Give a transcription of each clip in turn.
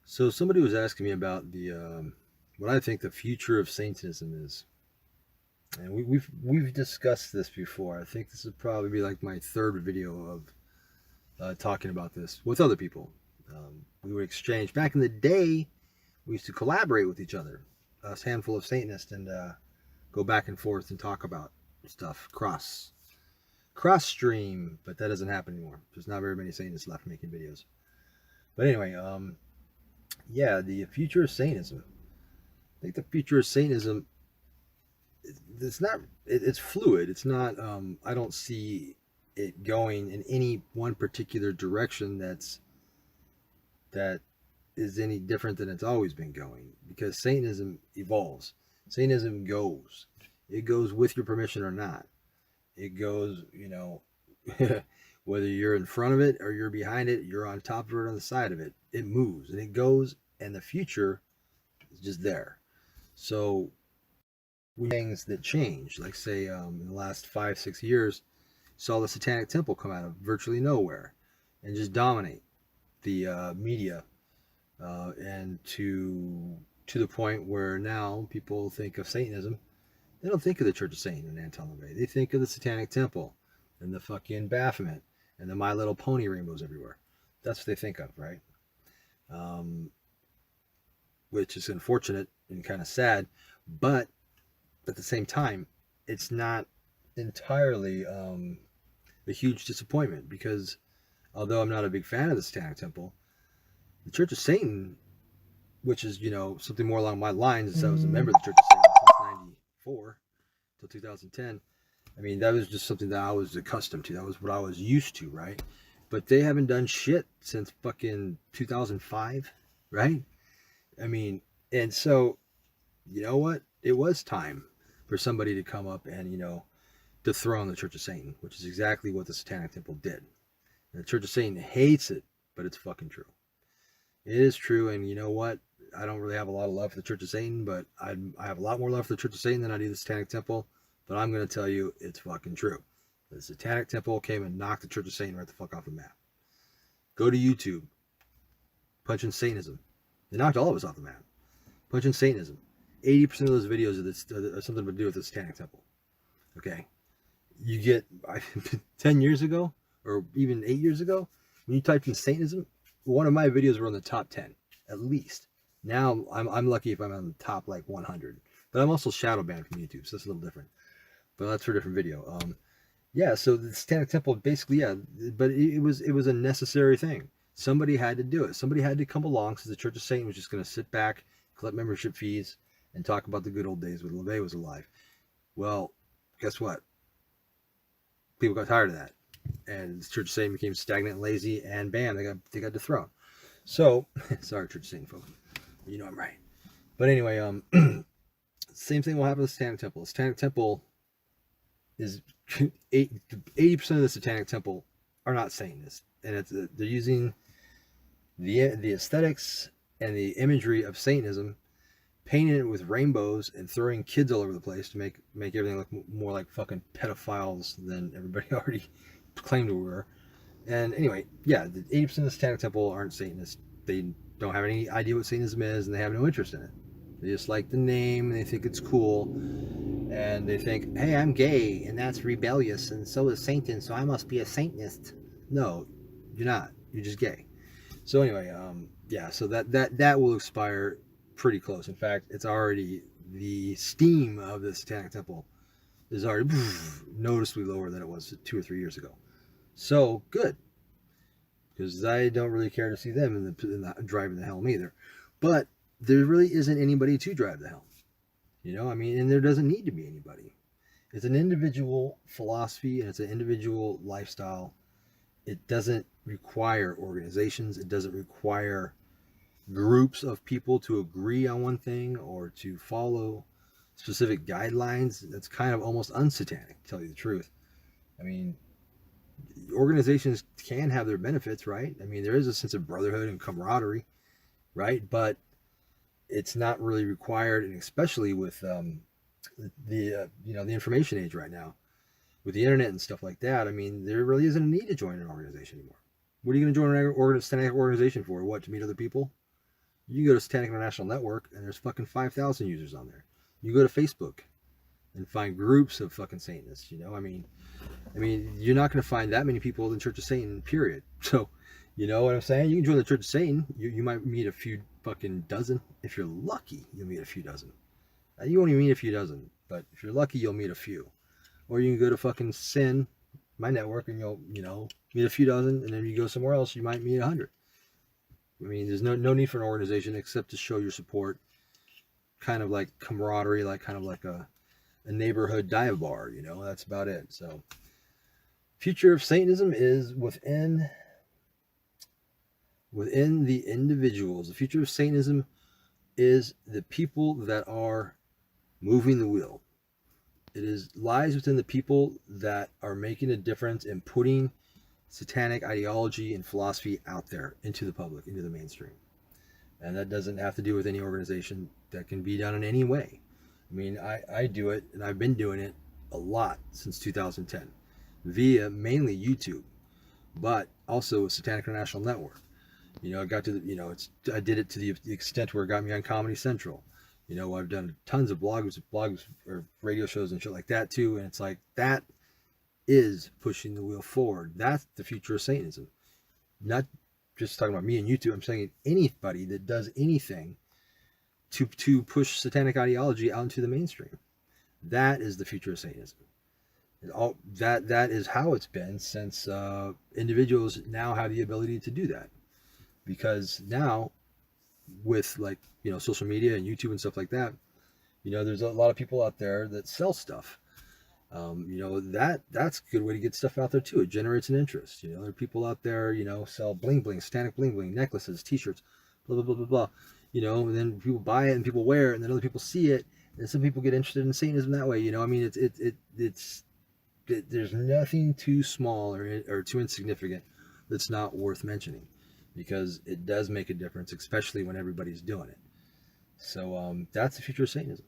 So somebody was asking me about the what I think the future of Satanism is, and we've discussed this before. I think this would probably be like my third video of talking about this with other people. We would exchange back in the day. We used to collaborate with each other, us handful of Satanists, and go back and forth and talk about stuff cross stream. But that doesn't happen anymore. There's not very many Satanists left making videos. But anyway, yeah, the future of Satanism. I think the future of Satanism, it's not, it's fluid. It's not, I don't see it going in any one particular direction that is any different than it's always been going, because Satanism evolves. Satanism goes. It goes with your permission or not. It goes, whether you're in front of it or you're behind it, you're on top of it or on the side of it. It moves and it goes, and the future is just there. So things that change, like say in the last 5-6 years, saw the Satanic Temple come out of virtually nowhere and just dominate the media, and to the point where now people think of Satanism. They don't think of the Church of Satan and Anton LaVey. They think of the Satanic Temple and the fucking Baphomet and the My Little Pony rainbows everywhere. That's what they think of, right? Which is unfortunate and kind of sad, but at the same time, it's not entirely a huge disappointment, because although I'm not a big fan of the Satanic Temple, the Church of Satan, which is, something more along my lines, as I was a member of the Church of Satan since 94 till 2010. I mean, that was just something that I was accustomed to. That was what I was used to, right? But they haven't done shit since fucking 2005, right? I mean, and so, you know what? It was time for somebody to come up and, dethrone the Church of Satan, which is exactly what the Satanic Temple did. And the Church of Satan hates it, but it's fucking true. It is true, and you know what? I don't really have a lot of love for the Church of Satan, but I have a lot more love for the Church of Satan than I do the Satanic Temple. But I'm going to tell you, it's fucking true. The Satanic Temple came and knocked the Church of Satan right the fuck off the map. Go to YouTube. Punch in Satanism. They knocked all of us off the map. Punch in Satanism. 80% of those videos are something to do with the Satanic Temple. Okay? You get 10 years ago, or even 8 years ago, when you typed in Satanism, one of my videos were on the top 10, at least. Now, I'm lucky if I'm on the top, like, 100. But I'm also shadow banned from YouTube, so that's a little different. But that's for a different video. Yeah, so the Satanic Temple, basically, yeah, but it was a necessary thing. Somebody had to do it. Somebody had to come along, since the Church of Satan was just going to sit back, collect membership fees, and talk about the good old days when LaVey was alive. Well, guess what? People got tired of that, and the Church of Satan became stagnant and lazy, and bam, they got dethroned. So, sorry, Church of Satan folks, you know I'm right. But anyway, same thing will happen with the Satanic Temple. The Satanic Temple is 80% of the Satanic Temple are not Satanists, and they're using the aesthetics and the imagery of Satanism, painting it with rainbows and throwing kids all over the place to make everything look more like fucking pedophiles than everybody already claimed we were. And anyway, yeah, the 80% of the Satanic Temple aren't Satanists. They don't have any idea what Satanism is, and they have no interest in it. They just like the name, and they think it's cool, and they think, hey, I'm gay, and that's rebellious, and so is Satan, so I must be a Satanist. No, you're not. You're just gay. So anyway, yeah, so that will expire pretty close. In fact, it's already, the steam of the Satanic Temple is already noticeably lower than it was 2 or 3 years ago. So good, because I don't really care to see them in the driving the helm either. But there really isn't anybody to drive the helm. I mean, and there doesn't need to be anybody. It's an individual philosophy, and it's an individual lifestyle. It doesn't require organizations. It doesn't require groups of people to agree on one thing or to follow specific guidelines. That's kind of almost unsatanic, to tell you the truth. I mean, organizations can have their benefits, right? I mean, there is a sense of brotherhood and camaraderie, right? But it's not really required, and especially with the information age right now, with the internet and stuff like that. I mean, there really isn't a need to join an organization anymore. What are you going to join an organization for? What, to meet other people? You go to Satanic International Network and there's fucking 5,000 users on there. You go to Facebook and find groups of fucking Satanists. I mean, you're not going to find that many people in the Church of Satan, period. So, you know what I'm saying? You can join the Church of Satan. You might meet a few fucking dozen. If you're lucky, you'll meet a few dozen. You won't even meet a few dozen, but if you're lucky, you'll meet a few. Or you can go to fucking Sin, my network, and you'll, meet a few dozen, and then you go somewhere else, you might meet 100. I mean, there's no need for an organization except to show your support, kind of like camaraderie, kind of like a neighborhood dive bar, that's about it. So, future of Satanism is within the individuals. The future of Satanism is the people that are moving the wheel. It lies within the people that are making a difference in putting satanic ideology and philosophy out there into the public, into the mainstream. And that doesn't have to do with any organization. That can be done in any way. I mean, I do it, and I've been doing it a lot since 2010 via mainly YouTube, but also with Satanic International Network. I got to I did it to the extent where it got me on Comedy Central. I've done tons of blogs or radio shows and shit like that too, and it's like that is pushing the wheel forward. That's the future of Satanism. Not just talking about me and YouTube. I'm saying anybody that does anything to push satanic ideology out into the mainstream. That is the future of Satanism. That is how it's been since individuals now have the ability to do that. Because now, with social media and YouTube and stuff like that, there's a lot of people out there that sell stuff. That's a good way to get stuff out there too. It generates an interest. There are people out there, sell bling bling, satanic bling bling, necklaces, t-shirts, blah blah blah blah blah. And then people buy it and people wear it, and then other people see it, and some people get interested in Satanism that way. I mean, there's nothing too small or too insignificant that's not worth mentioning, because it does make a difference, especially when everybody's doing it. So that's the future of Satanism,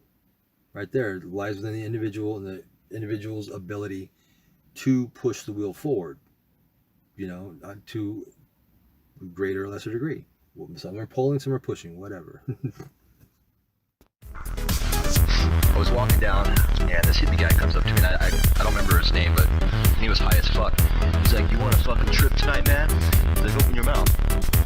right there. It lies within the individual and the individual's ability to push the wheel forward, to a greater or lesser degree. Some are pulling, some are pushing, whatever. I was walking down, and this hippie guy comes up to me, and I don't remember his name, but he was high as fuck. He's like, "You want a fucking trip tonight, man?" He's like, "Open your mouth."